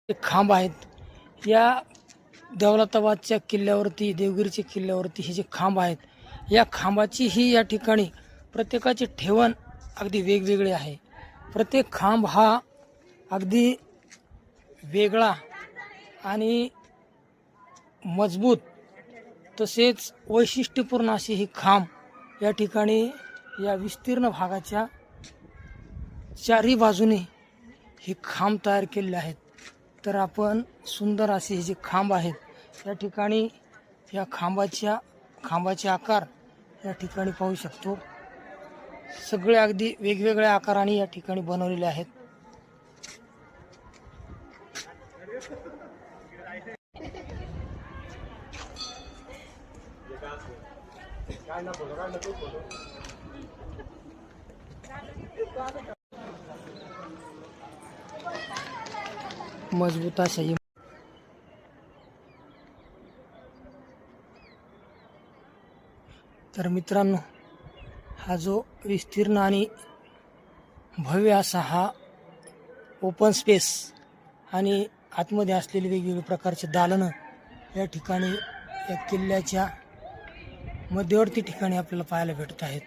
खांब आहेत या दौलताबादच्या किल्ल्यावरती, देवगिरीच्या किल्ल्यावरती हे जे खांब आहेत, या खांबाची ही या ठिकाणी प्रत्येकाचे ठेवण अगदी वेगवेगळे आहे. प्रत्येक खांब हा अगदी वेगळा आणि मजबूत तसेच वैशिष्ट्यपूर्ण अशी ही खांब या ठिकाणी या विस्तीर्ण भागाच्या चारही बाजूने ही खांब तयार केलेले आहेत. तर आपण सुंदर असे हे जे खांब आहेत या ठिकाणी या खांबाचे आकार या ठिकाणी पाहू शकतो. सगळे अगदी वेगवेगळ्या आकाराने या ठिकाणी बनवलेले आहेत. मजबूत अशा तर मित्रांनो, हा जो विस्तीर्ण आणि भव्य असा हा ओपन स्पेस आणि आतमध्ये असलेले वेगवेगळे प्रकारचे दालनं या ठिकाणी या किल्ल्याच्या मध्यवर्ती ठिकाणी आपल्याला पाहायला भेटत आहेत.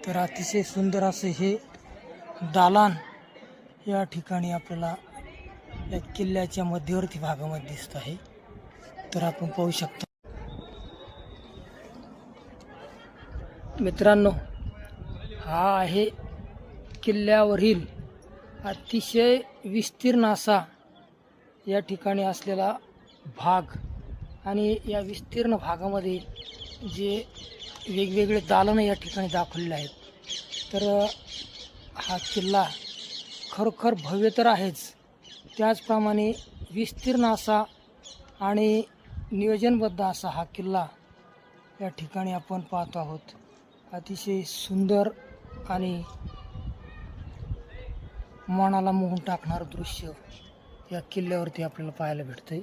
तर अतिशय सुंदर असे हे दालन या ठिकाणी आपल्याला या किल्ल्याच्या मध्यवर्ती भागामध्ये दिसत आहे. तर आपण पाहू शकतो मित्रांनो, हा आहे किल्ल्यावरील अतिशय विस्तीर्ण असा या ठिकाणी असलेला भाग. आणि या विस्तीर्ण भागामध्ये जे वेगवेगळे दालनं या ठिकाणी दाखवलेले आहेत. तर हा किल्ला खरोखर भव्य तर आहेच, त्याचप्रमाणे विस्तीर्ण असा आणि नियोजनबद्ध असा हा किल्ला या ठिकाणी आपण पाहतो आहोत. अतिशय सुंदर आणि मनाला मोहून टाकणारं दृश्य या किल्ल्यावरती आपल्याला पाहायला भेटतंय.